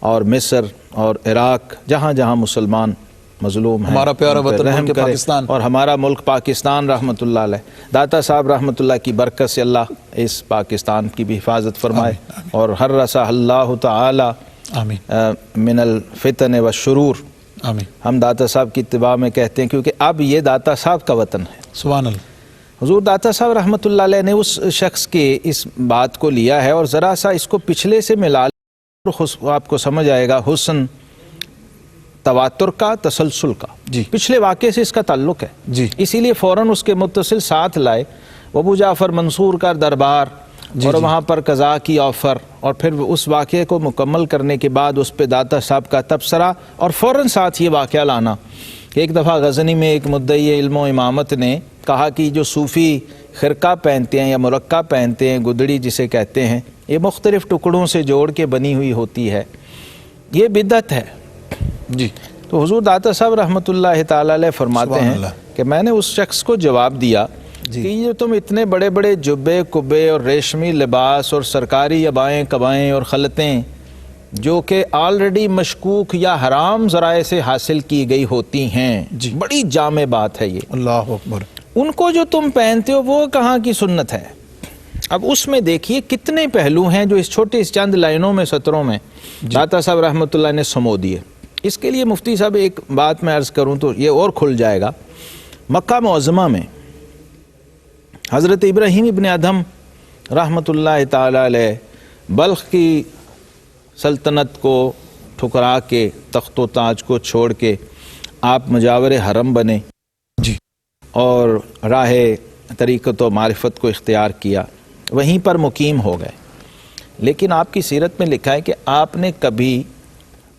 اور مصر اور عراق، جہاں جہاں مسلمان مظلوم ہیں، ہمارا پیارا ان پہ وطن رحم ملک کرے، پاکستان، اور ہمارا ملک پاکستان رحمۃ اللہ علیہ، داتا صاحب رحمۃ اللہ کی برکت سے اللہ اس پاکستان کی بھی حفاظت فرمائے، اور ہر رسا اللہ تعالی آمین من الفتن والشرور۔ آمین ہم داتا صاحب کی اتباع میں کہتے ہیں کیونکہ اب یہ داتا صاحب کا وطن ہے۔ سبحان اللہ۔ حضور داتا صاحب رحمۃ اللہ علیہ نے اس شخص کے اس بات کو لیا ہے اور ذرا سا اس کو پچھلے سے ملا لیں، آپ کو سمجھ آئے گا حسن تواتر کا، تسلسل کا، جی پچھلے واقعے سے اس کا تعلق ہے، جی اسی لیے فوراً اس کے متصل ساتھ لائے، ابو جعفر منصور کا دربار اور وہاں پر قضا کی آفر، اور پھر اس واقعے کو مکمل کرنے کے بعد اس پہ داتا صاحب کا تبصرہ، اور فوراً ساتھ یہ واقعہ لانا کہ ایک دفعہ غزنی میں ایک مدعی علم و امامت نے کہا کہ جو صوفی خرقہ پہنتے ہیں یا مرقع پہنتے ہیں، گدڑی جسے کہتے ہیں، یہ مختلف ٹکڑوں سے جوڑ کے بنی ہوئی ہوتی ہے، یہ بدعت ہے۔ جی تو حضور داتا صاحب رحمۃ اللہ تعالی علیہ فرماتے سبحان ہیں اللہ۔ کہ میں نے اس شخص کو جواب دیا جی کہ یہ تم اتنے بڑے بڑے جبے کبے اور ریشمی لباس اور سرکاری ابائیں قبائیں اور خلطیں جو کہ آلریڈی مشکوک یا حرام ذرائع سے حاصل کی گئی ہوتی ہیں، جی بڑی جامع بات ہے یہ، اللہ اکبر، ان کو جو تم پہنتے ہو وہ کہاں کی سنت ہے؟ اب اس میں دیکھیے کتنے پہلو ہیں جو اس چھوٹے اس چند لائنوں میں، سطروں میں داتا صاحب رحمۃ اللہ نے سمو دیے۔ اس کے لیے مفتی صاحب ایک بات میں عرض کروں تو یہ اور کھل جائے گا۔ مکہ معظمہ میں حضرت ابراہیم ابن ادھم رحمۃ اللہ تعالی علیہ بلخ کی سلطنت کو ٹھکرا کے، تخت و تاج کو چھوڑ کے آپ مجاور حرم بنے جی اور راہ طریقت و معرفت کو اختیار کیا، وہیں پر مقیم ہو گئے۔ لیکن آپ کی سیرت میں لکھا ہے کہ آپ نے کبھی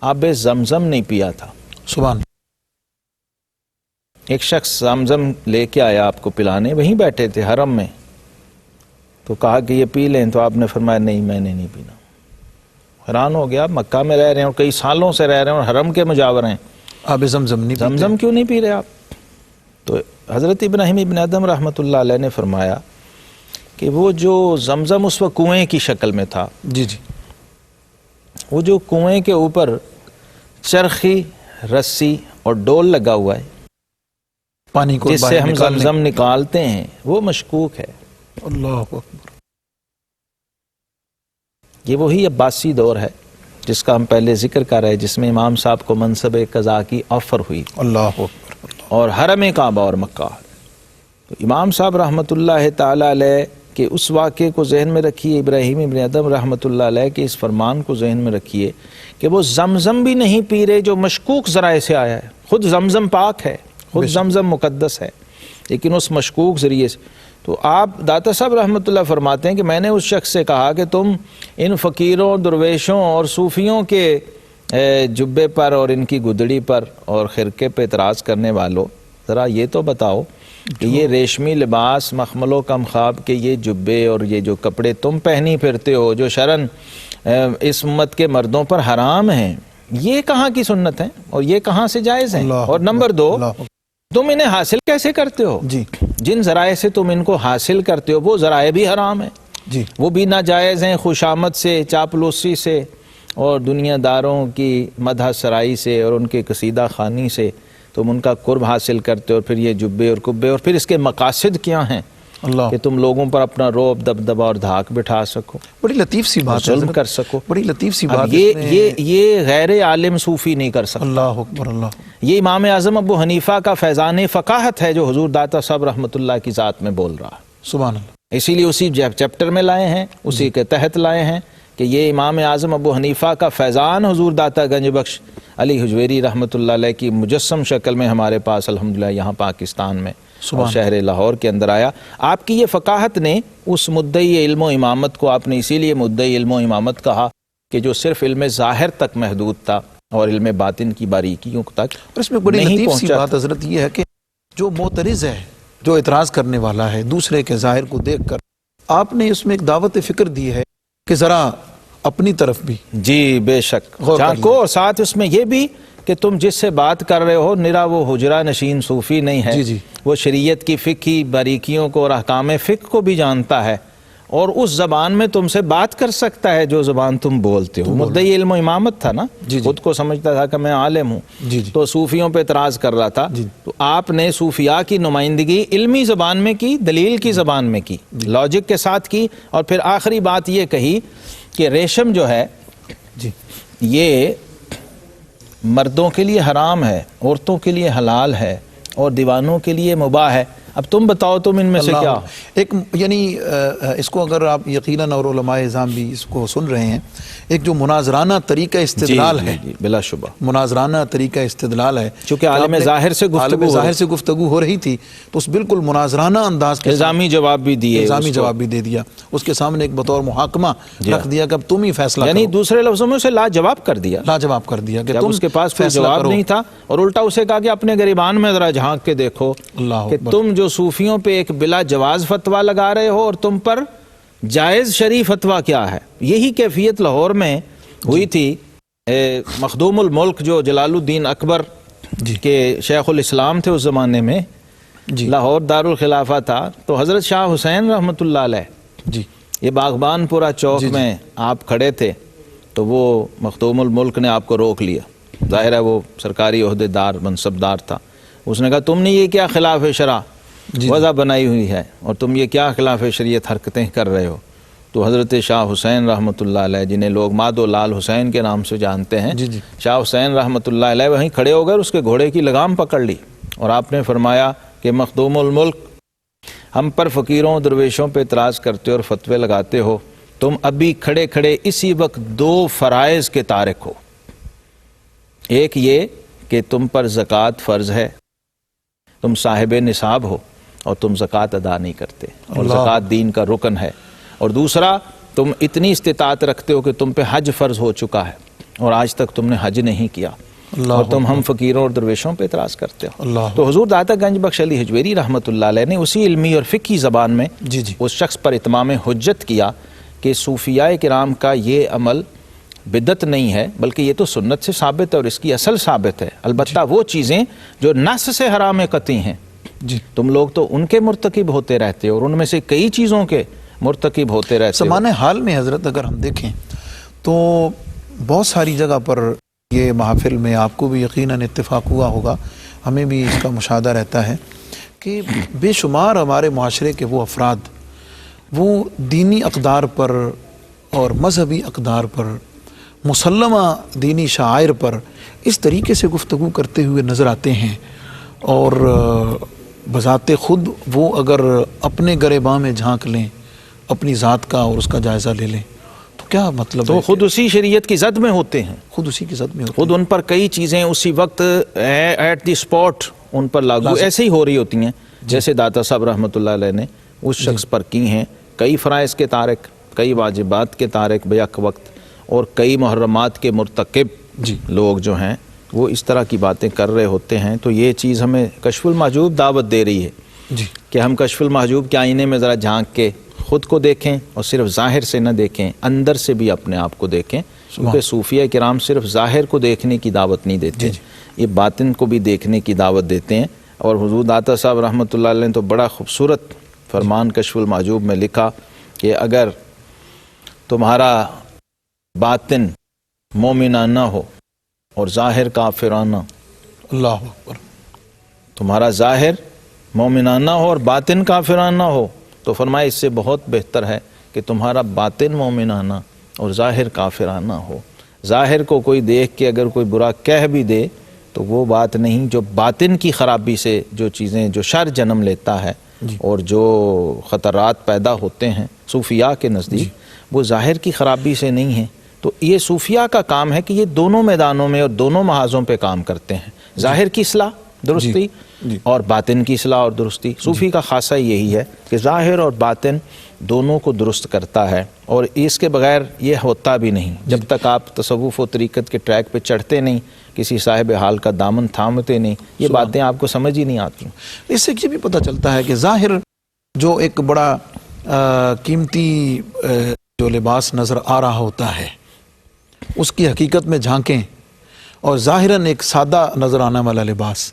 آب زمزم نہیں پیا تھا۔ سبحان ایک شخص زمزم لے کے آیا آپ کو پلانے، وہیں بیٹھے تھے حرم میں، تو کہا کہ یہ پی لیں، تو آپ نے فرمایا نہیں میں نے نہیں پینا۔ حیران ہو گیا، مکہ میں رہ رہے ہیں اور کئی سالوں سے رہ رہے ہیں اور حرم کے مجاور ہیں، آب زمزم نہیں پیتے؟ زمزم کیوں نہیں پی رہے آپ؟ تو حضرت ابراہیم ابن ادھم رحمۃ اللہ علیہ نے فرمایا کہ وہ جو زمزم اس وقت کنویں کی شکل میں تھا، جی جی وہ جو کنویں کے اوپر چرخی، رسی اور ڈول لگا ہوا ہے پانی کو جس سے باہر ہم نکالنے، زمزم نکالتے ہیں، وہ مشکوک ہے۔ اللہ اکبر، یہ وہی عباسی دور ہے جس کا ہم پہلے ذکر کر رہے، جس میں امام صاحب کو منصب قضا کی آفر ہوئی اللہ اکبر، اور حرم کعبہ اور مکہ۔ تو امام صاحب رحمۃ اللہ تعالی علیہ کہ اس واقعے کو ذہن میں رکھیے، ابراہیم ابن ادھم رحمۃ اللہ علیہ کے اس فرمان کو ذہن میں رکھیے کہ وہ زمزم بھی نہیں پی رہے جو مشکوک ذرائع سے آیا ہے۔ خود زمزم پاک ہے، خود زمزم مقدس ہے، لیکن اس مشکوک ذریعے سے۔ تو آپ داتا صاحب رحمۃ اللہ فرماتے ہیں کہ میں نے اس شخص سے کہا کہ تم ان فقیروں، درویشوں اور صوفیوں کے جبے پر اور ان کی گدڑی پر اور خرقے پہ اعتراض کرنے والوں، ذرا یہ تو بتاؤ کہ یہ ریشمی لباس، مخمل و کم خواب کے یہ جبے اور یہ جو کپڑے تم پہنی پھرتے ہو جو شرعاً اس امت کے مردوں پر حرام ہیں، یہ کہاں کی سنت ہیں اور یہ کہاں سے جائز ہیں؟ اور نمبر دو، تم انہیں حاصل کیسے کرتے ہو؟ جی جن ذرائع سے تم ان کو حاصل کرتے ہو وہ ذرائع بھی حرام ہیں، جی وہ بھی ناجائز ہیں، خوشامد سے، چاپلوسی سے اور دنیا داروں کی مدح سرائی سے اور ان کے قصیدہ خوانی سے تم ان کا قرب حاصل کرتے ہو، اور پھر یہ جبے اور کبے، اور پھر اس کے مقاصد کیا ہیں اللہ، کہ تم لوگوں پر اپنا روب، دبدبہ اور دھاک بٹھا سکو، بڑی لطیف سی بات ہے، ظلم کر سکو۔ بڑی لطیف سی اب بات یہ غیر عالم صوفی نہیں کر سکتا۔ اللہ اکبر، اللہ، یہ امام اعظم ابو حنیفہ کا فیضان فقاہت ہے جو حضور داتا صاحب رحمۃ اللہ کی ذات میں بول رہا ہے۔ سبحان اللہ، اسی لیے اسی چیپٹر میں لائے ہیں، اسی کے تحت لائے ہیں کہ یہ امام اعظم ابو حنیفہ کا فیضان حضور داتا گنج بخش علی حجویری رحمۃ اللہ علیہ کی مجسم شکل میں ہمارے پاس الحمدللہ یہاں پاکستان میں اور شہر لاہور کے اندر آیا۔ آپ کی یہ فقاہت نے اس مدعی علم و امامت کو، آپ نے اسی لیے مدعی علم و امامت کہا کہ جو صرف علم ظاہر تک محدود تھا اور علم باطن کی باریکیوں تک اور اس میں بڑی نہیں لطیف سی پہنچا۔ بات حضرت یہ ہے کہ جو معترض ہے، جو اعتراض کرنے والا ہے دوسرے کے ظاہر کو دیکھ کر، آپ نے اس میں ایک دعوت فکر دی ہے کہ ذرا اپنی طرف بھی جی بے شک جھانکو، اور ساتھ اس میں یہ بھی کہ تم جس سے بات کر رہے ہو نرا وہ حجرہ نشین صوفی نہیں ہے، جی جی، وہ شریعت کی فقہی باریکیوں کو اور احکام فقہ کو بھی جانتا ہے اور اس زبان میں تم سے بات کر سکتا ہے جو زبان تم بولتے ہو. مدعی علم و امامت تھا نا, خود کو سمجھتا تھا کہ میں عالم ہوں, تو صوفیوں پہ اعتراض کر رہا تھا. تو آپ نے صوفیاء کی نمائندگی علمی زبان میں کی, دلیل کی زبان میں کی, لاجک کے ساتھ کی, اور پھر آخری بات یہ کہی کہ ریشم جو ہے یہ مردوں کے لیے حرام ہے, عورتوں کے لیے حلال ہے, اور دیوانوں کے لیے مباح ہے. اب تم بتاؤ تم ان میں سے کیا؟ ایک یعنی اس کو اگر آپ یقیناً اور علماء اعظام بھی اس کو سن رہے ہیں, ایک جو مناظرانہ طریقہ استدلال ہے, بلا شبہ مناظرانہ طریقہ استدلال ہے, چونکہ عالم ظاہر سے گفتگو ہو رہی تھی, تو اس بالکل مناظرانہ انداز کے الزامی جواب بھی دیے, الزامی جواب بھی دے دیا, اس کے سامنے ایک بطور محاکمہ رکھ دیا کہ اب تم ہی فیصلہ یعنی دوسرے لفظوں میں اسے لاجواب کر دیا, لاجواب کر دیا کہ تم اس کے پاس کوئی جواب نہیں تھا, اور الٹا اسے کہا کہ اپنے گریبان میں ذرا جھانک کے دیکھو کہ تم جو صوفیوں پہ ایک بلا جواز فتویٰ لگا رہے ہو, اور تم پر جائز شرعی فتویٰ کیا ہے. یہی کیفیت لاہور میں ہوئی تھی. مخدوم الملک جو جلال الدین اکبر کے شیخ الاسلام تھے اس زمانے میں, لاہور دارالخلافہ تھا, تو حضرت شاہ حسین رحمۃ اللہ علیہ یہ باغبان پورا چوک میں آپ کھڑے تھے, تو وہ مخدوم الملک نے آپ کو روک لیا. ظاہر ہے وہ سرکاری عہدے دار منصبدار تھا. اس نے کہا تم نے یہ کیا خلاف شرع وضع بنائی ہوئی ہے, اور تم یہ کیا خلاف شریعت حرکتیں کر رہے ہو. تو حضرت شاہ حسین رحمۃ اللہ علیہ, جنہیں لوگ مادو لال حسین کے نام سے جانتے ہیں, شاہ حسین رحمۃ اللہ علیہ وہیں کھڑے ہو گئے, اس کے گھوڑے کی لگام پکڑ لی, اور آپ نے فرمایا کہ مخدوم الملک, ہم پر فقیروں درویشوں پہ اعتراض کرتے ہو اور فتوے لگاتے ہو, تم ابھی کھڑے کھڑے اسی وقت دو فرائض کے تارک ہو. ایک یہ کہ تم پر زکوٰۃ فرض ہے, تم صاحب نصاب ہو, اور تم زکوٰۃ ادا نہیں کرتے, اور زکوٰۃ دین کا رکن ہے. اور دوسرا, تم اتنی استطاعت رکھتے ہو کہ تم پہ حج فرض ہو چکا ہے, اور آج تک تم نے حج نہیں کیا, اور تم ہم فقیروں اور درویشوں پہ اعتراض کرتے ہو. تو حضور داتا گنج بخش علی حجویری رحمۃ اللہ علیہ نے اسی علمی اور فقہی زبان میں اس شخص پر اتمام حجت کیا کہ صوفیاء کرام کا یہ عمل بدعت نہیں ہے, بلکہ یہ تو سنت سے ثابت ہے, اور اس کی اصل ثابت ہے. البتہ وہ چیزیں جو نص سے حرام قطعی ہیں, تم لوگ تو ان کے مرتکب ہوتے رہتے ہو, اور ان میں سے کئی چیزوں کے مرتکب ہوتے رہتے ہو. زمانہ حال میں حضرت اگر ہم دیکھیں تو بہت ساری جگہ پر یہ محافل میں آپ کو بھی یقیناً اتفاق ہوا ہوگا, ہمیں بھی اس کا مشاہدہ رہتا ہے کہ بے شمار ہمارے معاشرے کے وہ افراد وہ دینی اقدار پر اور مذہبی اقدار پر, مسلمہ دینی شعائر پر اس طریقے سے گفتگو کرتے ہوئے نظر آتے ہیں, اور بذات خود وہ اگر اپنے گریباں میں جھانک لیں, اپنی ذات کا اور اس کا جائزہ لے لیں, تو کیا مطلب تو خود اسی شریعت کی زد میں ہوتے ہیں, خود اسی کی زد میں ہوتے خود ان پر کئی چیزیں اسی وقت ایٹ دی اسپاٹ ان پر لاگو ایسے ہی ہو رہی ہوتی ہیں, جیسے داتا صاحب رحمۃ اللہ علیہ نے اس شخص پر کی ہیں. کئی فرائض کے تارک, کئی واجبات کے تارک بیک وقت, اور کئی محرمات کے مرتکب لوگ جو ہیں وہ اس طرح کی باتیں کر رہے ہوتے ہیں. تو یہ چیز ہمیں کشف المحجوب دعوت دے رہی ہے کہ ہم کشف المحجوب کے آئینے میں ذرا جھانک کے خود کو دیکھیں, اور صرف ظاہر سے نہ دیکھیں, اندر سے بھی اپنے آپ کو دیکھیں, کیونکہ صوفیہ کرام صرف ظاہر کو دیکھنے کی دعوت نہیں دیتے, یہ باطن کو بھی دیکھنے کی دعوت دیتے ہیں. اور حضور داتا صاحب رحمۃ اللہ علیہ نے تو بڑا خوبصورت فرمان کشف المحجوب میں لکھا کہ اگر تمہارا باطن مومنانہ ہو اور ظاہر کافرانہ, اللہ اکبر, تمہارا ظاہر مومنانہ ہو اور باطن کافرانہ ہو, تو فرمایا اس سے بہت بہتر ہے کہ تمہارا باطن مومنانہ اور ظاہر کافرانہ ہو. ظاہر کو کوئی دیکھ کے اگر کوئی برا کہہ بھی دے تو وہ بات نہیں, جو باطن کی خرابی سے جو چیزیں, جو شر جنم لیتا ہے اور جو خطرات پیدا ہوتے ہیں صوفیاء کے نزدیک, وہ ظاہر کی خرابی سے نہیں ہیں. تو یہ صوفیاء کا کام ہے کہ یہ دونوں میدانوں میں اور دونوں محاذوں پہ کام کرتے ہیں, ظاہر کی اصلاح درستی اور باطن کی اصلاح اور درستی. صوفی کا خاصہ یہی ہے کہ ظاہر اور باطن دونوں کو درست کرتا ہے, اور اس کے بغیر یہ ہوتا بھی نہیں. جب تک آپ تصوف و طریقت کے ٹریک پہ چڑھتے نہیں, کسی صاحب حال کا دامن تھامتے نہیں, یہ باتیں آپ کو سمجھ ہی نہیں آتی. اس سے یہ بھی پتہ چلتا ہے کہ ظاہر جو ایک بڑا قیمتی جو لباس نظر آ رہا ہوتا ہے, اس کی حقیقت میں جھانکیں, اور ظاہراً ایک سادہ نظر آنے والا لباس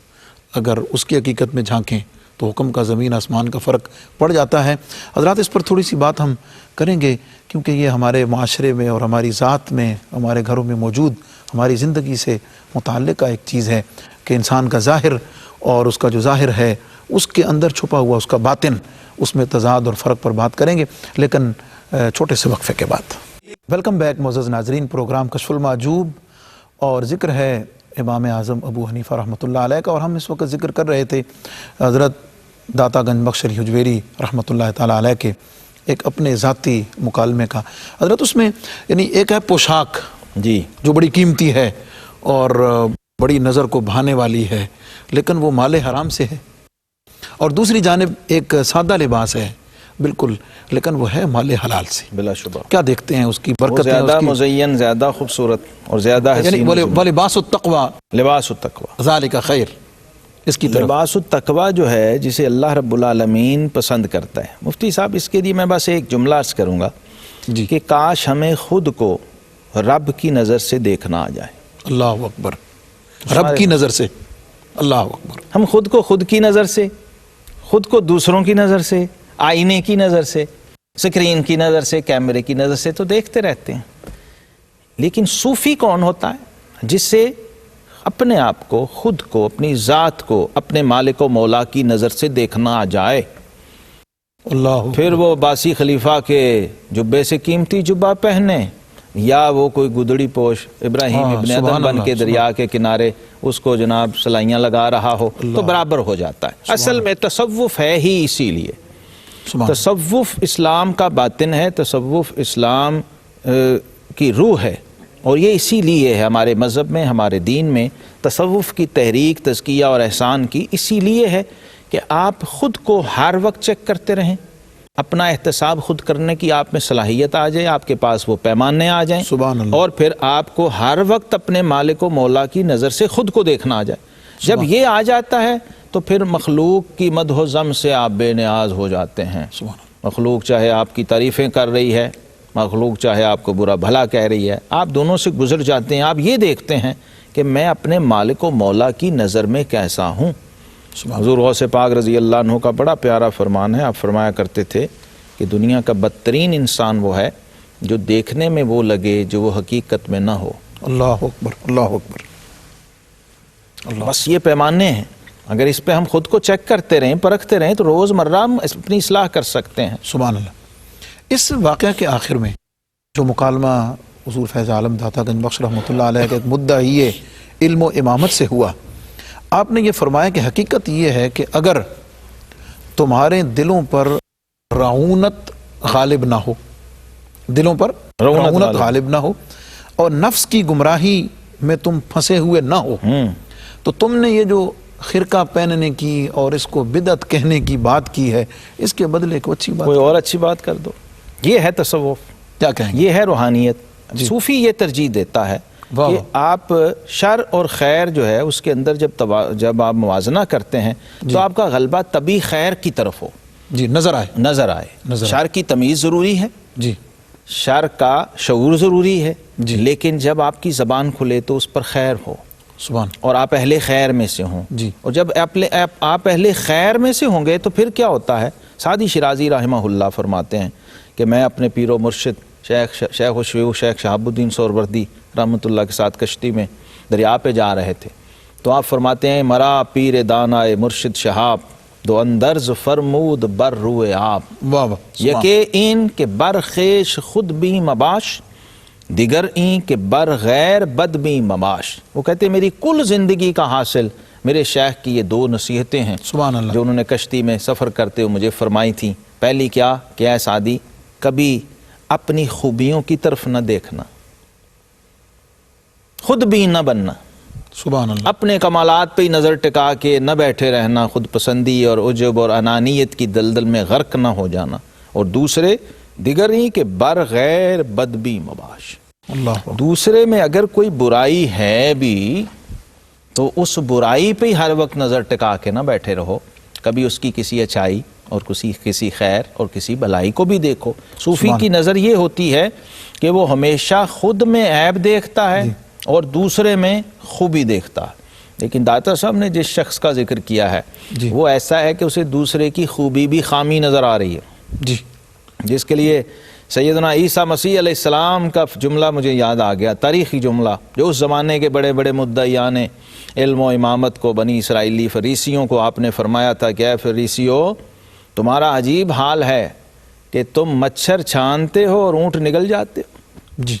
اگر اس کی حقیقت میں جھانکیں تو حکم کا زمین آسمان کا فرق پڑ جاتا ہے۔ حضرات اس پر تھوڑی سی بات ہم کریں گے، کیونکہ یہ ہمارے معاشرے میں اور ہماری ذات میں، ہمارے گھروں میں موجود ہماری زندگی سے متعلقہ ایک چیز ہے کہ انسان کا ظاہر اور اس کا جو ظاہر ہے اس کے اندر چھپا ہوا اس کا باطن، اس میں تضاد اور فرق پر بات کریں گے، لیکن چھوٹے سے وقفے کے بعد۔ ویلکم بیک معزز ناظرین، پروگرام کشف المحجوب اور ذکر ہے امام اعظم ابو حنیفہ رحمۃ اللہ علیہ کا، اور ہم اس وقت ذکر کر رہے تھے حضرت داتا گنج بخش علی حجویری رحمۃ اللہ تعالیٰ علیہ کے ایک اپنے ذاتی مکالمے کا۔ حضرت اس میں یعنی ایک ہے پوشاک جی جو بڑی قیمتی ہے اور بڑی نظر کو بھانے والی ہے، لیکن وہ مال حرام سے ہے، اور دوسری جانب ایک سادہ لباس ہے بالکل، لیکن وہ ہے مال حلال سے۔ بلا شبہ کیا دیکھتے ہیں اس کی وہ برکتیں، زیادہ مزین، زیادہ خوبصورت اور زیادہ یعنی حسین، ولباس التقوی لباس التقوی، ذالک خیر، اس کی طرف لباس التقوی جو ہے جسے اللہ رب العالمین پسند کرتا ہے۔ مفتی صاحب اس کے لیے میں بس ایک جملہ عرض کروں گا جی کہ کاش ہمیں خود کو رب کی نظر سے دیکھنا آ جائے۔ اللہ اکبر، رب کی نظر سے، اللہ اکبر۔ ہم خود کو خود کی نظر سے، خود کو دوسروں کی نظر سے، آئینے کی نظر سے، سکرین کی نظر سے، کیمرے کی نظر سے تو دیکھتے رہتے ہیں، لیکن صوفی کون ہوتا ہے جس سے اپنے آپ کو، خود کو، اپنی ذات کو اپنے مالک و مولا کی نظر سے دیکھنا آ جائے؟ اللہ پھر وہ باسی خلیفہ کے جبے سے قیمتی جبہ پہنے، یا وہ کوئی گدڑی پوش ابراہیم ابن ادم بن کے دریا کے کنارے اس کو جناب سلائیاں لگا رہا ہو تو برابر ہو جاتا ہے۔ اصل میں تصوف ہے ہی اسی لیے، تصوف اسلام کا باطن ہے، تصوف اسلام کی روح ہے، اور یہ اسی لیے ہے ہمارے مذہب میں، ہمارے دین میں تصوف کی تحریک تزکیہ اور احسان کی اسی لیے ہے کہ آپ خود کو ہر وقت چیک کرتے رہیں، اپنا احتساب خود کرنے کی آپ میں صلاحیت آ جائے، آپ کے پاس وہ پیمانے آ جائیں، سبحان اللہ، اور پھر آپ کو ہر وقت اپنے مالک و مولا کی نظر سے خود کو دیکھنا آ جائے۔ جب یہ آ جاتا ہے تو پھر مخلوق کی مدح و ذم سے آپ بے نیاز ہو جاتے ہیں۔ مخلوق چاہے آپ کی تعریفیں کر رہی ہے، مخلوق چاہے آپ کو برا بھلا کہہ رہی ہے، آپ دونوں سے گزر جاتے ہیں۔ آپ یہ دیکھتے ہیں کہ میں اپنے مالک و مولا کی نظر میں کیسا ہوں۔ حضور غوث پاک رضی اللہ عنہ کا بڑا پیارا فرمان ہے، آپ فرمایا کرتے تھے کہ دنیا کا بدترین انسان وہ ہے جو دیکھنے میں وہ لگے جو وہ حقیقت میں نہ ہو۔ اللہ اکبر، اللہ اکبر، بس یہ پیمانے ہیں، اگر اس پہ ہم خود کو چیک کرتے رہیں، پرکھتے رہیں تو روز مرہ ہم اپنی اصلاح کر سکتے ہیں۔ سبحان اللہ۔ اس واقعہ کے آخر میں جو مکالمہ حضور فیض عالم داتا گنج بخش رحمۃ اللہ علیہ کے ایک مدعی علم و امامت سے ہوا، آپ نے یہ فرمایا کہ حقیقت یہ ہے کہ اگر تمہارے دلوں پر رعونت غالب نہ ہو، دلوں پر رعونت غالب نہ ہو، اور نفس کی گمراہی میں تم پھنسے ہوئے نہ ہو، تو تم نے یہ جو خرقہ پہننے کی اور اس کو بدعت کہنے کی بات کی ہے، اس کے بدلے کو اچھی بات، کوئی اور اچھی بات کر دو۔ یہ ہے تصوف، کیا کہیں گے؟ یہ ہے روحانیت۔ صوفی یہ ترجیح دیتا ہے کہ آپ شر اور خیر جو ہے اس کے اندر جب آپ موازنہ کرتے ہیں تو آپ کا غلبہ طبی خیر کی طرف ہو، جی، نظر آئے۔ شر کی تمیز ضروری ہے، جی، شر کا شعور ضروری ہے، جی، لیکن جب آپ کی زبان کھلے تو اس پر خیر ہو، سبحان، اور آپ اہل خیر میں سے ہوں۔ جی، اور جب آپ اہل خیر میں سے ہوں گے تو پھر کیا ہوتا ہے؟ سعدی شیرازی رحمہ اللہ فرماتے ہیں کہ میں اپنے پیر و مرشد شیخ و شیوخ شیخ شہاب الدین سہروردی رحمۃ اللہ کے ساتھ کشتی میں دریا پہ جا رہے تھے، تو آپ فرماتے ہیں مرا پیر دانائے مرشد شہاب دو اندرز فرمود بر روئے آپ، واہ واہ، یکے این کہ بر خیش خود بھی مباش، دیگر این کہ بر غیر بد بھی مباش۔ وہ کہتے ہیں میری کل زندگی کا حاصل میرے شیخ کی یہ دو نصیحتیں ہیں سبحان اللہ، جو انہوں نے کشتی میں سفر کرتے ہوئے مجھے فرمائی تھیں۔ پہلی کیا کہ اے سعدی، کبھی اپنی خوبیوں کی طرف نہ دیکھنا، خود بھی نہ بننا، سبحان اللہ، اپنے کمالات پہ ہی نظر ٹکا کے نہ بیٹھے رہنا، خود پسندی اور عجب اور انانیت کی دلدل میں غرق نہ ہو جانا، اور دوسرے دیگر ہی کہ بر غیر بد بھی مباش، اللہ، دوسرے میں اگر کوئی برائی ہے بھی تو اس برائی پہ ہی ہر وقت نظر ٹکا کے نہ بیٹھے رہو، کبھی اس کی کسی اچھائی اور کسی خیر اور کسی بلائی کو بھی دیکھو۔ صوفی کی نظر یہ ہوتی ہے کہ وہ ہمیشہ خود میں عیب دیکھتا ہے اور دوسرے میں خوبی دیکھتا ہے۔ لیکن داتا صاحب نے جس شخص کا ذکر کیا ہے جی وہ ایسا ہے کہ اسے دوسرے کی خوبی بھی خامی نظر آ رہی ہے، جی جس کے لیے سیدنا عیسیٰ مسیح علیہ السلام کا جملہ مجھے یاد آ گیا، تاریخی جملہ، جو اس زمانے کے بڑے بڑے مدعیان علم و امامت کو، بنی اسرائیلی فریسیوں کو آپ نے فرمایا تھا کہ اے فریسیو، تمہارا عجیب حال ہے کہ تم مچھر چھانتے ہو اور اونٹ نگل جاتے ہو، جی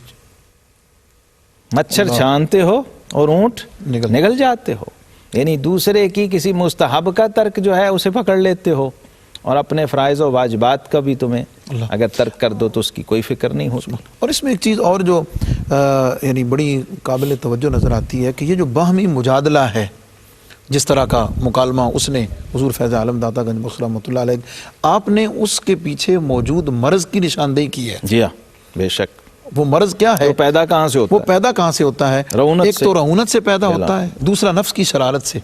مچھر چھانتے ہو اور اونٹ نگل جاتے ہو، یعنی دوسرے کی کسی مستحب کا ترک جو ہے اسے پکڑ لیتے ہو، اور اپنے فرائض و واجبات کا بھی تمہیں اگر ترک کر دو تو اس کی کوئی فکر نہیں ہوتی۔ اور اس میں ایک چیز اور جو یعنی بڑی قابل توجہ نظر آتی ہے کہ یہ جو باہمی مجادلہ ہے، جس طرح کا مکالمہ اس نے حضور فیض عالم داتا گنج بخش رحمۃ اللہ علیہ، آپ نے اس کے پیچھے موجود مرض کی نشاندہی کی ہے۔ جی ہاں، بے شک۔ وہ مرض کیا ہے؟ وہ پیدا کہاں سے ہوتا وہ ہے؟ پیدا کہاں سے ہوتا ہے؟ ایک تو رعونت سے پیدا ہوتا ہے، دوسرا نفس کی شرارت سے،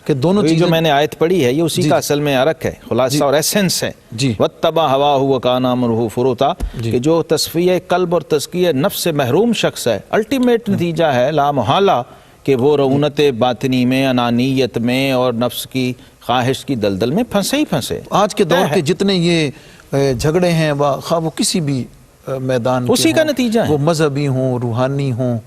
کہ دونوں چیزیں جو میں نے آیت پڑھی ہے یہ اسی کا اصل میں عرق ہے، خلاصہ اور ایسنس ہے۔ جی وَاتَّبَعَ هَوَاهُ وَكَانَ أَمْرُهُ فُرُطًا، کہ جو تصفیہ قلب اور تزکیہ نفس سے محروم شخص ہے، الٹیمیٹ نتیجہ ہے لا محالہ کہ وہ رعونت باطنی میں، انانیت میں اور نفس کی خواہش کی دلدل میں پھنسے ہی پھنسے۔ آج کے دور کے جتنے یہ جھگڑے ہیں، خواہ وہ کسی بھی میدان اسی کا نتیجہ ہے، وہ مذہبی ہوں، روحانی ہوں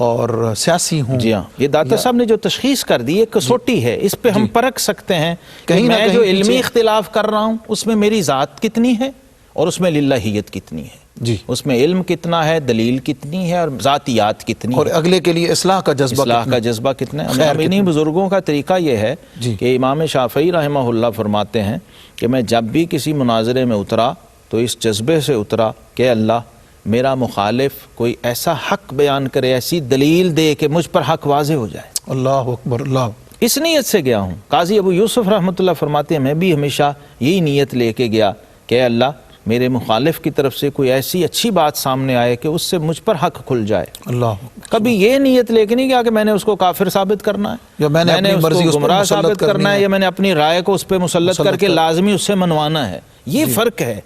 اور سیاسی ہوں۔ جی ہاں، یہ داتا صاحب نے جو تشخیص کر دی ایک کسوٹی ہے، اس پہ ہم پرکھ سکتے ہیں کہ میں جو علمی اختلاف کر رہا ہوں اس میں میری ذات کتنی ہے اور اس میں للہیت کتنی ہے، جی اس میں علم کتنا ہے، دلیل کتنی ہے اور ذاتیات کتنی ہے، اور اگلے کے لیے اصلاح کا جذبہ کتنا ہے۔ انہیں بزرگوں کا طریقہ یہ ہے کہ امام شافعی رحمہ اللہ فرماتے ہیں کہ میں جب بھی کسی مناظرے میں اترا تو اس جذبے سے اترا کہ اللہ میرا مخالف کوئی ایسا حق بیان کرے، ایسی دلیل دے کہ مجھ پر حق واضح ہو جائے۔ اللہ اکبر، اللہ۔ اس نیت سے گیا ہوں۔ قاضی ابو یوسف رحمۃ اللہ فرماتے ہیں میں بھی ہمیشہ یہی نیت لے کے گیا کہ اللہ میرے مخالف کی طرف سے کوئی ایسی اچھی بات سامنے آئے کہ اس سے مجھ پر حق کھل جائے۔ اللہ، کبھی یہ نیت لے کے نہیں گیا کہ میں نے اس کو کافر ثابت کرنا ہے، یا میں نے اپنی مرضی اس کو گمراہ ثابت کرنا ہے، یا میں نے اپنی رائے کو اس پہ مسلط کر کے لازمی اس سے منوانا ہے۔ یہ فرق ہے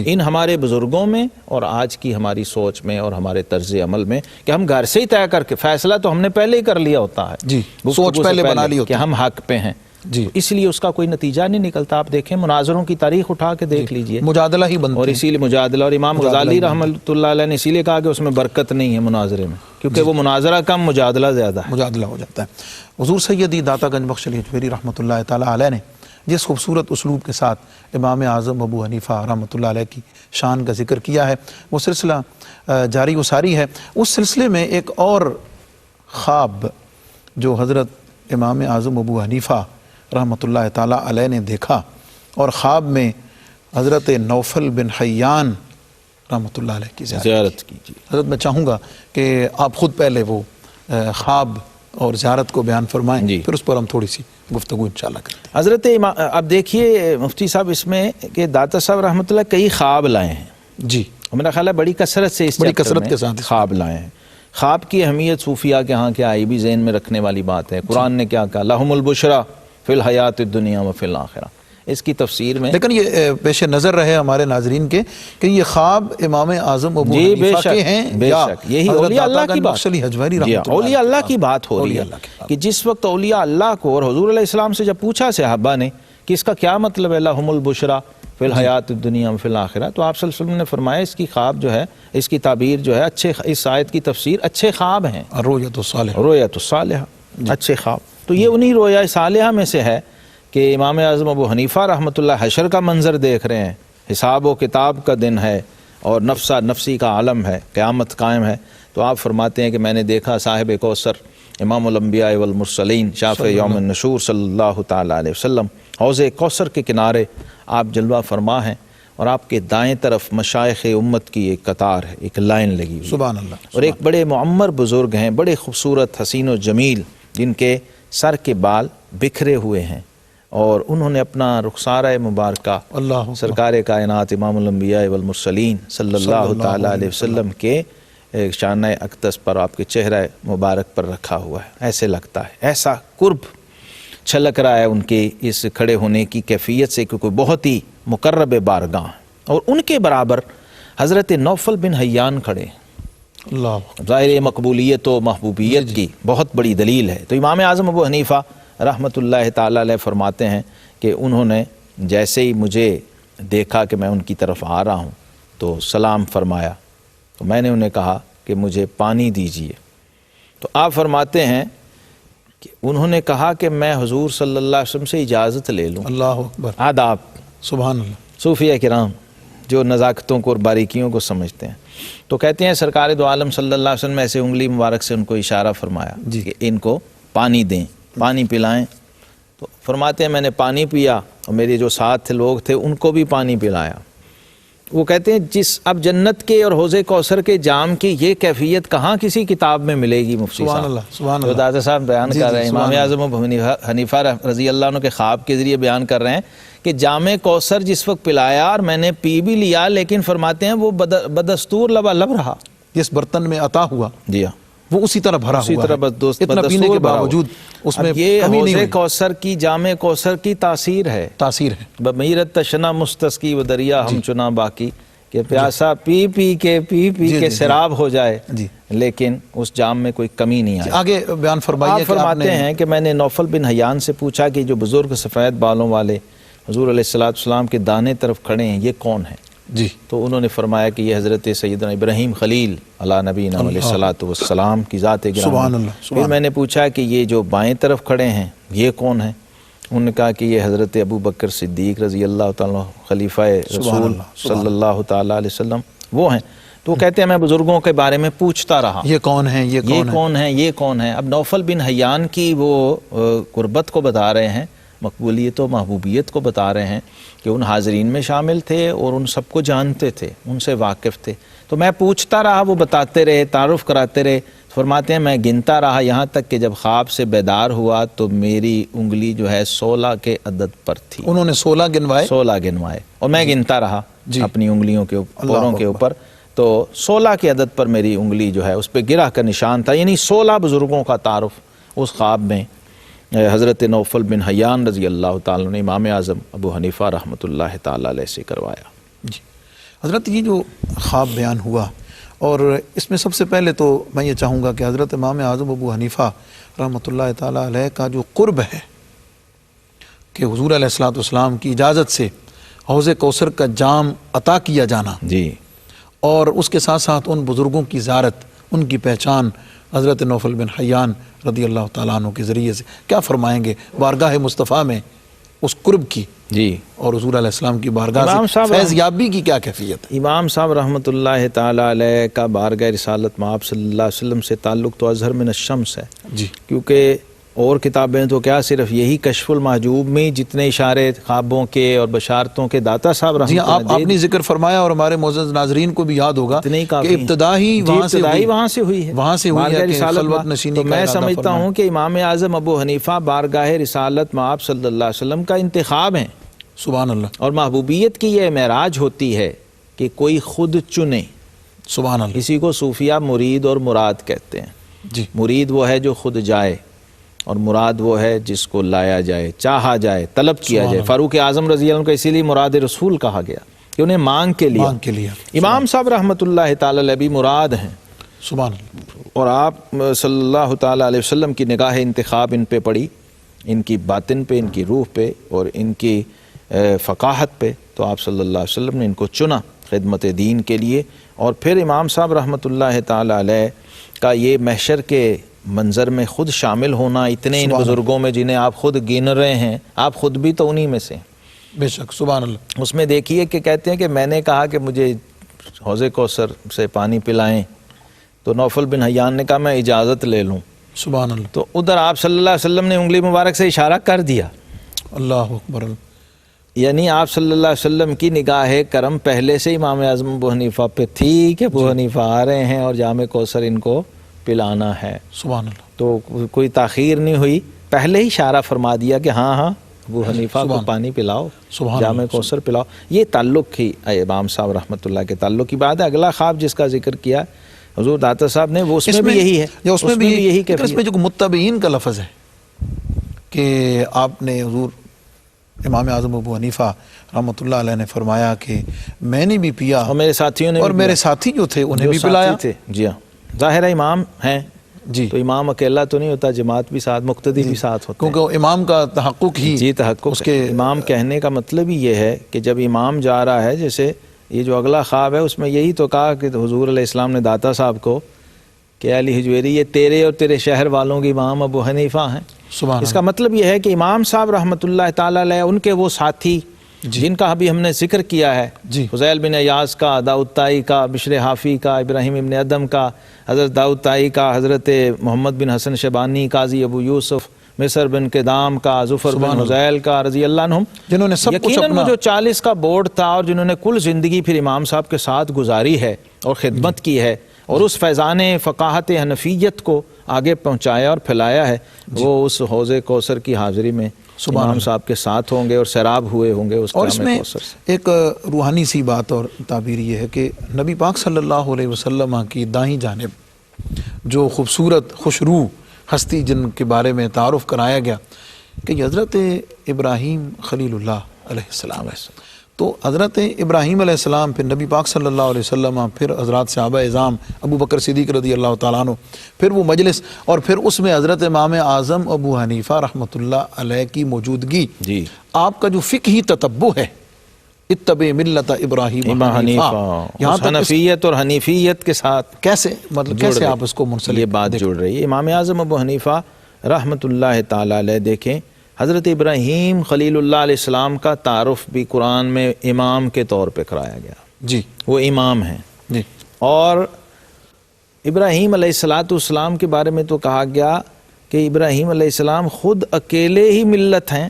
ان ہمارے بزرگوں میں اور آج کی ہماری سوچ میں اور ہمارے طرز عمل میں، کہ ہم گھر سے ہی طے کر کے، فیصلہ تو ہم نے پہلے ہی کر لیا ہوتا ہے، جی سوچ پہلے بنا لی ہوتی کہ ہم حق پہ ہیں، جی اس لیے اس کا کوئی نتیجہ نہیں نکلتا۔ آپ دیکھیں مناظروں کی تاریخ اٹھا کے دیکھ لیجئے، مجادلہ ہی بنتا ہے، اور اسی لیے مجادلہ، اور امام غزالی رحمۃ اللہ علیہ نے اسی لیے کہا کہ اس میں برکت نہیں ہے مناظرے میں، کیونکہ وہ مناظرہ کم، مجادلہ زیادہ ہے، مجادلہ ہو جاتا ہے۔ حضور سیدی داتا گنج بخش علی اجمیری رحمۃ اللہ تعالی علیہ نے جس خوبصورت اسلوب کے ساتھ امام اعظم ابو حنیفہ رحمۃ اللہ علیہ کی شان کا ذکر کیا ہے، وہ سلسلہ جاری و ساری ہے۔ اس سلسلے میں ایک اور خواب جو حضرت امام اعظم ابو حنیفہ رحمۃ اللہ تعالی علیہ نے دیکھا، اور خواب میں حضرت نوفل بن حیان رحمۃ اللہ علیہ کی زیارت کی۔ حضرت میں چاہوں گا کہ آپ خود پہلے وہ خواب اور زیارت کو بیان فرمائیں، پھر اس پر ہم تھوڑی سی گفتگو انشاءاللہ کرتے ہیں۔ حضرت اب دیکھیے مفتی صاحب، اس میں کہ داتا صاحب رحمۃ اللہ کئی خواب لائے ہیں، جی میرا خیال ہے بڑی کثرت سے اس کثرت کے ساتھ خواب لائے ہیں۔ خواب کی اہمیت صوفیہ کے ہاں کیا ہے، بھی ذہن میں رکھنے والی بات ہے۔ قرآن نے کیا کہا، لہم البشریٰ فی الحیات الدنیا و فی الآخرہ، اس کی تفسیر میں لیکن یہ پیش نظر رہے ہمارے ناظرین کے کہ یہ خواب امام اعظم ابو حنیفہ کے ہیں، بے شک یہی اولیاء اللہ کی بات، اولیاء اللہ کی بات ہو رہی ہے کہ جس وقت اولیاء اللہ کو، اور حضور علیہ السلام سے جب پوچھا صحابہ نے کہ اس کا کیا مطلب ہے لہم البشریٰ فی الحیات الدنیا و فی الآخرہ، تو آپ صلی اللہ علیہ وسلم نے فرمایا اس کی خواب جو ہے، اس کی تعبیر جو ہے، اچھے، اس آیت کی تفسیر اچھے خواب ہیں، رؤیت الصالحہ، رؤیت الصالحہ، اچھے خواب۔ تو یہ انہی رؤیا صالحہ میں سے ہے کہ امام اعظم ابو حنیفہ رحمۃ اللہ حشر کا منظر دیکھ رہے ہیں، حساب و کتاب کا دن ہے اور نفسی کا عالم ہے، قیامت قائم ہے، تو آپ فرماتے ہیں کہ میں نے دیکھا صاحب کوثر امام الانبیاء والمرسلین شافع یوم النشور صلی اللہ تعالیٰ علیہ وسلم حوض کوثر کے کنارے آپ جلوہ فرما ہیں، اور آپ کے دائیں طرف مشائخ امت کی ایک قطار ہے، ایک لائن لگی ہوئی، سبحان اللہ، اور ایک بڑے معمر بزرگ ہیں، بڑے خوبصورت حسین و جمیل، جن کے سر کے بال بکھرے ہوئے ہیں، اور انہوں نے اپنا رخسارہ مبارکہ سرکار کائنات امام الانبیاء والمرسلین صلی اللہ تعالیٰ علیہ وسلم کے شانہ اقدس پر، آپ کے چہرہ مبارک پر رکھا ہوا ہے۔ ایسے لگتا ہے، ایسا قرب چھلک رہا ہے ان کے اس کھڑے ہونے کی کیفیت سے کہ کوئی بہت ہی مقرب بارگاہ، اور ان کے برابر حضرت نوفل بن حیان کھڑے ہیں۔ اللہ ظاہر مقبولیت و محبوبیت کی بہت بڑی دلیل ہے۔ تو امام اعظم ابو حنیفہ رحمۃ اللہ تعالیٰ علیہ فرماتے ہیں کہ انہوں نے جیسے ہی مجھے دیکھا کہ میں ان کی طرف آ رہا ہوں تو سلام فرمایا، تو میں نے انہیں کہا کہ مجھے پانی دیجیے۔ تو آپ فرماتے ہیں کہ انہوں نے کہا کہ میں حضور صلی اللہ علیہ وسلم سے اجازت لے لوں۔ اللہ اکبر، آداب، سبحان اللہ۔ صوفیہ کرام جو نزاکتوں کو اور باریکیوں کو سمجھتے ہیں، تو کہتے ہیں سرکار دو عالم صلی اللہ علیہ وسلم نے ایسے انگلی مبارک سے ان کو اشارہ فرمایا جی کہ ان کو پانی دیں، پانی پلائیں۔ تو فرماتے ہیں میں نے پانی پیا اور میرے جو ساتھ لوگ تھے ان کو بھی پانی پلایا۔ وہ کہتے ہیں اب جنت کے اور حوض کوثر کے جام کی یہ کیفیت کہاں کسی کتاب میں ملے گی مفتی سبحان صاحب؟ اللہ، سبحان جو اللہ۔ داتا صاحب بیان کر رہے ہیں، امام اعظم ابو حنیفہ رضی اللہ عنہ کے خواب کے ذریعے بیان کر رہے ہیں کہ جام کوثر جس وقت پلایا اور میں نے پی بھی لیا، لیکن فرماتے ہیں وہ بدستور لبالب رہا۔ جس برتن میں عطا ہوا جی ہاں، وہ اسی طرح بھرا اسی ہوا طرح ہے، اتنا پینے کے باوجود اس میں یہ کمی نہیں حوض ہوئی، کوثر کی جام کوثر کی تاثیر ہے۔ تاثیر ہے۔ بمیرت تشنا مستسقی و دریا ہم چنا باقی، کہ پیاسا پی پی کے سراب ہو جائے، لیکن اس جام میں کوئی کمی نہیں آئی۔ آگے بیان فرمائیے آپ کہ آپ فرماتے ہیں کہ میں نے نوفل بن حیان سے پوچھا کہ جو بزرگ سفید بالوں والے حضور علیہ السلام کے دانے طرف کھڑے ہیں یہ کون ہیں؟ جی تو انہوں نے فرمایا کہ یہ حضرت سیدنا ابراہیم خلیل علیہ نبینا علیہ الصلوۃ والسلام کی ذات گرامی۔ سبحان اللہ، سبحان پھر میں نے پوچھا کہ یہ جو بائیں طرف کھڑے ہیں یہ کون ہیں؟ انہوں نے کہا کہ یہ حضرت ابو بکر صدیق رضی اللہ تعالیٰ خلیفہ رسول صلی اللہ تعالیٰ علیہ وسلم وہ ہیں۔ تو وہ کہتے ہیں میں بزرگوں کے بارے میں پوچھتا رہا، یہ کون ہیں، یہ کون ہیں۔ یہ کون ہیں؟ اب نوفل بن حیان کی وہ قربت کو بتا رہے ہیں، مقبولیت و محبوبیت کو بتا رہے ہیں کہ ان حاضرین میں شامل تھے اور ان سب کو جانتے تھے، ان سے واقف تھے۔ تو میں پوچھتا رہا، وہ بتاتے رہے، تعارف کراتے رہے۔ فرماتے ہیں میں گنتا رہا یہاں تک کہ جب خواب سے بیدار ہوا تو میری انگلی جو ہے 16 کے عدد پر تھی۔ انہوں نے 16 گنوائے، 16 گنوائے اور میں گنتا رہا اپنی انگلیوں کے پوروں کے اوپر، تو 16 کے عدد پر میری انگلی جو ہے اس پہ گرہ کا نشان تھا، یعنی 16 بزرگوں کا تعارف اس خواب میں حضرت نوفل بن حیان رضی اللہ تعالیٰ نے امام اعظم ابو حنیفہ رحمۃ اللہ تعالیٰ علیہ سے کروایا۔ جی حضرت، یہ جو خواب بیان ہوا، اور اس میں سب سے پہلے تو میں یہ چاہوں گا کہ حضرت امام اعظم ابو حنیفہ رحمۃ اللہ تعالیٰ علیہ کا جو قرب ہے کہ حضور علیہ الصلوۃ والسلام کی اجازت سے حوض کوثر کا جام عطا کیا جانا، جی، اور اس کے ساتھ ساتھ ان بزرگوں کی زیارت، ان کی پہچان حضرت نوفل بن حیان رضی اللہ تعالیٰ عنہ کے ذریعے سے، کیا فرمائیں گے بارگاہ مصطفیٰ میں اس قرب کی جی، اور حضور علیہ السلام کی بارگاہ امام سے صاحب فیض یابی کی کیا کیفیت ہے؟ امام صاحب رحمۃ اللہ تعالیٰ علیہ کا بارگاہ رسالت میں آپ صلی اللہ علیہ وسلم سے تعلق تو ازہر من الشمس ہے، جی، کیونکہ اور کتابیں تو کیا صرف یہی کشف المحجوب میں جتنے اشارے خوابوں کے اور بشارتوں کے داتا صاحب جی رحمۃ اللہ آپ نے ذکر فرمایا، اور ہمارے معزز ناظرین کو بھی یاد ہوگا اتنے ہی کہ کافی ہیں۔ ابتدا ہی وہاں سے ہوئی ہے، وہاں سے ہوئی ہے بارگاہ کہ رسالت خلوت میں۔ نشینی تو کا میں ارادہ سمجھتا فرمایا۔ ہوں کہ امام اعظم ابو حنیفہ بارگاہ رسالت میں آپ صلی اللہ علیہ وسلم کا انتخاب ہیں، سبحان اللہ، اور محبوبیت کی یہ معراج ہوتی ہے کہ کوئی خود چنے۔ سبحان اللہ، اسی کو صوفیہ مرید اور مراد کہتے ہیں۔ جی، مرید وہ ہے جو خود جائے، اور مراد وہ ہے جس کو لایا جائے، چاہا جائے، طلب کیا جائے۔ فاروق اعظم رضی اللہ عنہ کو اسی لیے مراد رسول کہا گیا کہ انہیں مانگ کے لیا۔ امام صاحب رحمۃ اللہ تعالی علیہ بھی مراد ہیں، سبحان اللہ، اور آپ صلی اللہ تعالی علیہ وسلم کی نگاہ انتخاب ان پہ پڑی، ان کی باطن پہ، ان کی روح پہ اور ان کی فقاہت پہ، تو آپ صلی اللہ علیہ وسلم نے ان کو چنا خدمت دین کے لیے۔ اور پھر امام صاحب رحمۃ اللہ تعالی علیہ کا یہ محشر کے منظر میں خود شامل ہونا، اتنے ان بزرگوں میں جنہیں آپ خود گن رہے ہیں، آپ خود بھی تو انہی میں سے ہیں۔ بے شک، سبحان اللہ۔ اس میں دیکھیے کہ کہتے ہیں کہ میں نے کہا کہ مجھے حوض کوثر سے پانی پلائیں، تو نوفل بن حیان نے کہا میں اجازت لے لوں، سبحان اللہ، تو ادھر آپ صلی اللہ علیہ وسلم نے انگلی مبارک سے اشارہ کر دیا، اللہ اکبر، یعنی آپ صلی اللہ علیہ وسلم کی نگاہ کرم پہلے سے امام اعظم ابو حنیفہ پہ تھی کہ ابو حنیفہ آ رہے ہیں اور جام کوثر ان کو پلانا ہے، سبحان اللہ، تو کوئی تاخیر نہیں ہوئی، پہلے ہی اشارہ فرما دیا کہ ہاں ہاں ابو حنیفہ کو پانی پلاؤ، جام کوثر پلاؤ۔ یہ تعلق ہی امام صاحب رحمۃ اللہ کے تعلق کی بات ہے۔ اگلا خواب جس کا ذکر کیا حضور داتا صاحب نے، وہ اس میں بھی یہی ہے، اس میں بھی یہی کہ اس میں کیفیت۔ جو متبعین کا لفظ ہے کہ آپ نے حضور امام اعظم ابو حنیفہ رحمۃ اللہ علیہ نے فرمایا کہ میں نے بھی پیا اور میرے ساتھیوں نے اور بھی میرے پیا، ساتھی جو تھے انہیں جو بھی ساتھی پلایا، تھے، جی ہاں، ظاہر ہے امام ہیں جی، تو امام اکیلا تو نہیں ہوتا، جماعت بھی ساتھ، مقتدی بھی ساتھ ہوتے ہیں، کیونکہ امام کا تحقق ہی جی تحقق اس کے امام کہنے کا مطلب ہی یہ ہے کہ جب امام جا رہا ہے، جیسے یہ جو اگلا خواب ہے اس میں یہی تو کہا کہ حضور علیہ السلام نے داتا صاحب کو کہ علی حجویری یہ تیرے اور تیرے شہر والوں کے امام ابو حنیفہ ہیں۔ سبحان اس کا مطلب یہ ہے کہ امام صاحب رحمۃ اللہ تعالیٰ علیہ ان کے وہ ساتھی جن کا ابھی ہم نے ذکر کیا ہے، جی، فضیل بن ایاز کا، داؤد طائی کا، بشر حافی کا، ابراہیم ابن ادم کا، حضرت داؤد طائی کا، حضرت محمد بن حسن شیبانی، قاضی ابو یوسف، مصر بن قدام کا، ظفر بن حذیل کا رضی اللہ عنہم، جنہوں نے سب کچھ یقیناً اپنا وہ جو 40 کا بورڈ تھا اور جنہوں نے کل زندگی پھر امام صاحب کے ساتھ گزاری ہے اور خدمت کی ہے اور اس فیضان فقاہت حنفیت کو آگے پہنچایا اور پھیلایا ہے، وہ اس حوض کوثر کی حاضری میں امام صاحب کے ساتھ ہوں گے اور سیراب ہوئے ہوں گے اس اور اس جام میں کوثر سے۔ ایک روحانی سی بات اور تعبیر یہ ہے کہ نبی پاک صلی اللہ علیہ وسلم کی دائیں جانب جو خوبصورت خوشرو ہستی جن کے بارے میں تعارف کرایا گیا کہ یہ حضرت ابراہیم خلیل اللہ علیہ السلام ہے، تو حضرت ابراہیم علیہ السلام، پھر نبی پاک صلی اللہ علیہ وسلم، پھر حضرات صحابہ اعظام ابو بکر صدیق رضی اللہ تعالیٰ عنہ، پھر وہ مجلس، اور پھر اس میں حضرت امام اعظم ابو حنیفہ رحمۃ اللہ علیہ کی موجودگی، جی آپ کا جو فقہی تتبع ہے اتبع ملت ابراہیم حنیفہ، یہاں اس تک حنفیت اور حنیفیت کے ساتھ کیسے مطلب کیسے آپ اس کو منسلک یہ بات جڑ رہی ہے۔ امام اعظم ابو حنیفہ رحمۃ اللہ تعالیٰ علیہ، دیکھیں حضرت ابراہیم خلیل اللہ علیہ السلام کا تعارف بھی قرآن میں امام کے طور پہ کرایا گیا، جی وہ امام ہیں، جی اور ابراہیم علیہ السلام کے بارے میں تو کہا گیا کہ ابراہیم علیہ السلام خود اکیلے ہی ملت ہیں،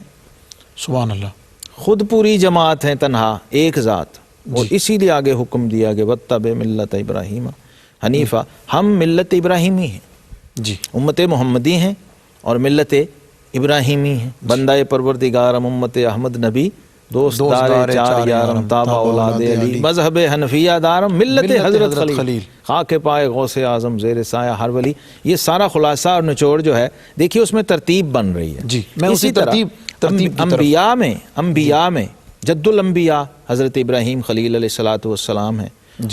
سبحان اللہ، خود پوری جماعت ہیں، تنہا ایک ذات، اور اسی لیے آگے حکم دیا کہ واتبع ملت ابراہیم حنیفہ، ہم ملت ابراہیمی ہیں، جی امت محمدی ہیں اور ملت ابراہیمی ہیں، بندہ پروردگارم امت احمد نبی، دوست دار چار یارم تابع اولاد علی، مذہب حنفیہ دارم ملت حضرت خلیل، خاک پائے غوث اعظم زیر سایہ ہر ولی۔ یہ سارا خلاصہ اور نچوڑ جو ہے دیکھیے اس میں ترتیب بن رہی ہے۔ جی، میں اسی ترتیب انبیاء میں جد الانبیاء حضرت ابراہیم خلیل علیہ السلام ہیں،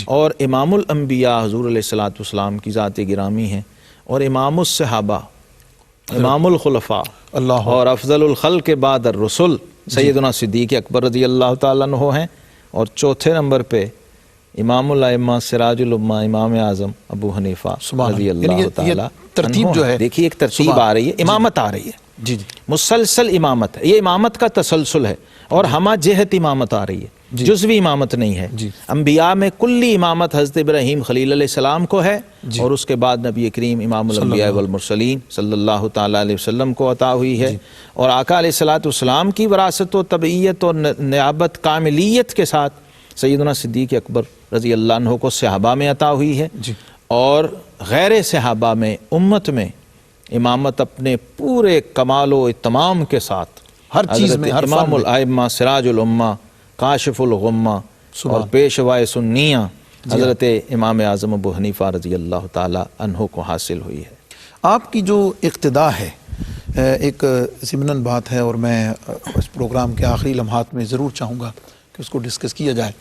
اور امام الانبیاء حضور علیہ السلام کی ذات گرامی ہیں، اور امام الصحابہ، امام الخلفاء، اللہ، اور افضل الخلق بعد الرسل سیدنا صدیق اکبر رضی اللہ تعالیٰ عنہ ہیں، اور چوتھے نمبر پہ امام الائمہ سراج الامہ امام اعظم ابو حنیفہ رضی اللہ تعالیٰ ترتیب جو ہے، دیکھیے ایک ترتیب آ رہی ہے، امامت آ رہی ہے، جی جی مسلسل امامت ہے، یہ امامت کا تسلسل ہے، اور ہمہ جہت امامت آ رہی ہے، جزوی امامت نہیں ہے۔ انبیاء میں کلی امامت حضرت ابراہیم خلیل علیہ السلام کو ہے، اور اس کے بعد نبی کریم امام الانبیاء والمرسلین صلی اللہ تعالیٰ علیہ وسلم کو عطا ہوئی ہے، اور آقا علیہ السلام کی وراثت و تبعیت اور نیابت کاملیت کے ساتھ سیدنا صدیق اکبر رضی اللہ عنہ کو صحابہ میں عطا ہوئی ہے، اور غیر صحابہ میں امت میں امامت اپنے پورے کمال و اتمام کے ساتھ ہر چیز میں، ہر امام الائمہ سراج الامہ کاشف الغمہ اور پیشوائے سنیہ حضرت امام اعظم ابو حنیفہ رضی اللہ تعالی عنہ کو حاصل ہوئی ہے۔ آپ کی جو اقتدا ہے، ایک ضمناً بات ہے، اور میں اس پروگرام کے آخری لمحات میں ضرور چاہوں گا کہ اس کو ڈسکس کیا جائے،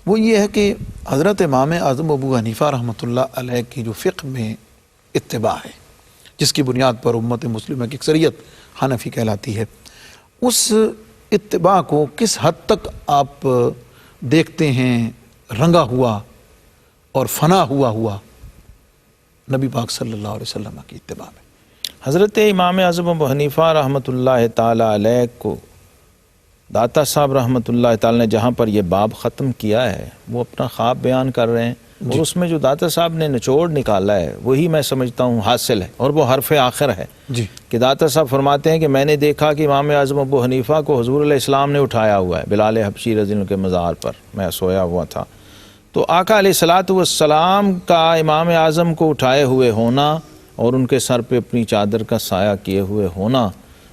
وہ یہ ہے کہ حضرت امام اعظم ابو حنیفہ رحمۃ اللہ علیہ کی جو فقہ میں اتباع ہے، جس کی بنیاد پر امت مسلمہ کی اکثریت حنفی کہلاتی ہے، اس اتباع کو کس حد تک آپ دیکھتے ہیں رنگا ہوا اور فنا ہوا نبی پاک صلی اللہ علیہ وسلم کی اتباع میں؟ حضرت امام اعظم ابو حنیفہ رحمۃ اللہ تعالی علیہ کو داتا صاحب رحمۃ اللہ تعالی نے جہاں پر یہ باب ختم کیا ہے، وہ اپنا خواب بیان کر رہے ہیں، اور اس میں جو داتا صاحب نے نچوڑ نکالا ہے وہی میں سمجھتا ہوں حاصل ہے، اور وہ حرف آخر ہے کہ داتا صاحب فرماتے ہیں کہ میں نے دیکھا کہ امام اعظم ابو حنیفہ کو حضور علیہ السلام نے اٹھایا ہوا ہے بلال حبشی رضی اللہ عنہ کے مزار پر، میں سویا ہوا تھا، تو آقا علیہ السلام کا امام اعظم کو اٹھائے ہوئے ہونا اور ان کے سر پہ اپنی چادر کا سایہ کیے ہوئے ہونا،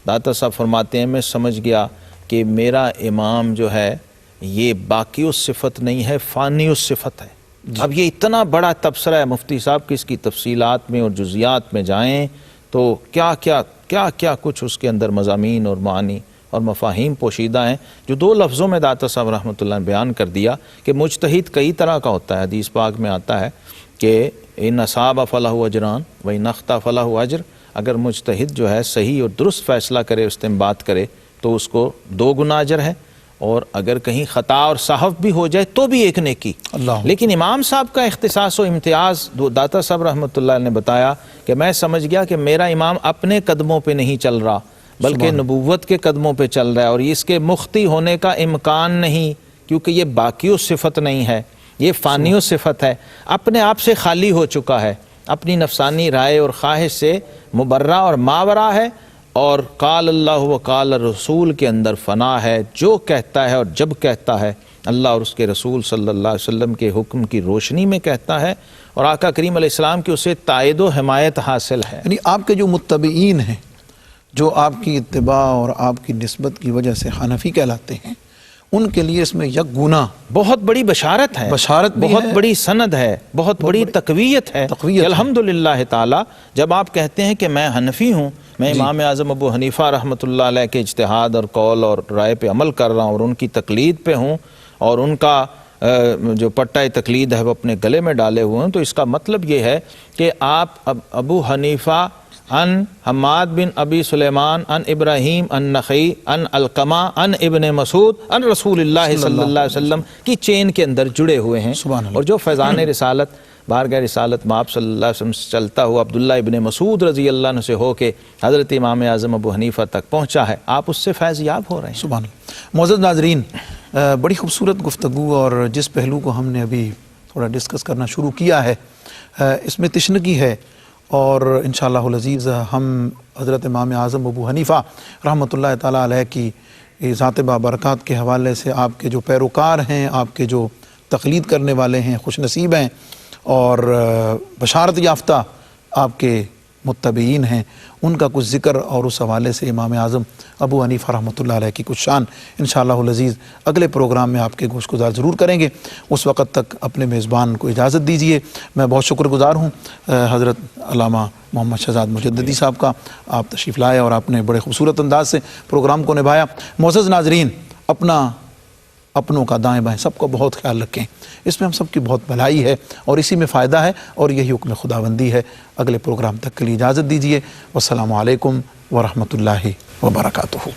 داتا صاحب فرماتے ہیں میں سمجھ گیا کہ میرا امام جو ہے یہ باقی اس صفت نہیں ہے، فانی اس صفت ہے۔ اب یہ اتنا بڑا تبصرہ ہے مفتی صاحب کی، اس کی تفصیلات میں اور جزیات میں جائیں تو کیا کیا کچھ اس کے اندر مضامین اور معانی اور مفاہیم پوشیدہ ہیں، جو دو لفظوں میں داتا صاحب رحمۃ اللہ نے بیان کر دیا کہ مجتہد کئی طرح کا ہوتا ہے۔ حدیث پاک میں آتا ہے کہ ان اصاب فلہ اجران و ان اخطا فلہ اجر، اگر مجتہد جو ہے صحیح اور درست فیصلہ کرے، استنباط کرے تو اس کو 2 گنا اجر ہے، اور اگر کہیں خطا اور سہو بھی ہو جائے تو بھی 1 نیکی۔ لیکن امام صاحب کا اختصاص و امتیاز داتا صاحب رحمۃ اللہ نے بتایا کہ میں سمجھ گیا کہ میرا امام اپنے قدموں پہ نہیں چل رہا بلکہ نبوت کے قدموں پہ چل رہا ہے، اور اس کے مختی ہونے کا امکان نہیں، کیونکہ یہ باقی صفت نہیں ہے، یہ فانی صفت ہے، اپنے آپ سے خالی ہو چکا ہے، اپنی نفسانی رائے اور خواہش سے مبرہ اور ماورا ہے، اور قال اللہ و قال رسول کے اندر فنا ہے، جو کہتا ہے اور جب کہتا ہے اللہ اور اس کے رسول صلی اللہ علیہ وسلم کے حکم کی روشنی میں کہتا ہے، اور آقا کریم علیہ السلام کی اسے تائید و حمایت حاصل ہے۔ یعنی آپ کے جو متبعین ہیں، جو آپ کی اتباع اور آپ کی نسبت کی وجہ سے حنفی کہلاتے ہیں، ان کے لیے اس میں یک گنا بہت بڑی بشارت ہے، بشارت بھی بہت ہے، بڑی سند ہے، بہت بڑی تقویت ہے کہ الحمدللہ تعالی جب آپ کہتے ہیں کہ میں حنفی ہوں، میں امام اعظم ابو حنیفہ رحمۃ اللہ علیہ کے اجتہاد اور قول اور رائے پہ عمل کر رہا ہوں اور ان کی تقلید پہ ہوں، اور ان کا جو پٹہ تقلید ہے وہ اپنے گلے میں ڈالے ہوئے ہیں، تو اس کا مطلب یہ ہے کہ آپ ابو حنیفہ ان حماد بن ابی سلیمان ان ابراہیم ان نخعی ان علقمہ ان ابن مسعود ان رسول اللہ صلی اللہ علیہ وسلم کی چین کے اندر جڑے ہوئے ہیں، اور جو فیضان رسالت بارگاہ رسالت مآب صلی اللہ علیہ وسلم سے چلتا ہوا عبداللہ ابن مسعود رضی اللہ عنہ سے ہو کے حضرت امام اعظم ابو حنیفہ تک پہنچا ہے، آپ اس سے فیض یاب ہو رہے ہیں۔ سبحان اللہ۔ معزز ناظرین، بڑی خوبصورت گفتگو، اور جس پہلو کو ہم نے ابھی تھوڑا ڈسکس کرنا شروع کیا ہے اس میں تشنگی ہے، اور انشاءاللہ العزیز ہم حضرت امام اعظم ابو حنیفہ رحمۃ اللہ تعالیٰ علیہ کی ذات بابرکات کے حوالے سے آپ کے جو پیروکار ہیں، آپ کے جو تقلید کرنے والے ہیں، خوش نصیب ہیں اور بشارت یافتہ آپ کے متبعین ہیں، ان کا کچھ ذکر اور اس حوالے سے امام اعظم ابو حنیفہ رحمۃ اللہ علیہ کی کچھ شان انشاءاللہ العزیز اگلے پروگرام میں آپ کے گوش گزار ضرور کریں گے۔ اس وقت تک اپنے میزبان کو اجازت دیجیے۔ میں بہت شکر گزار ہوں حضرت علامہ محمد شہزاد مجددی صاحب کا، آپ تشریف لائے اور آپ نے بڑے خوبصورت انداز سے پروگرام کو نبھایا۔ معزز ناظرین، اپنوں کا دائیں بائیں سب کو بہت خیال رکھیں، اس میں ہم سب کی بہت بھلائی ہے اور اسی میں فائدہ ہے، اور یہی حکم خداوندی ہے۔ اگلے پروگرام تک کے لیے اجازت دیجیے۔ والسلام علیکم ورحمۃ اللہ وبرکاتہ۔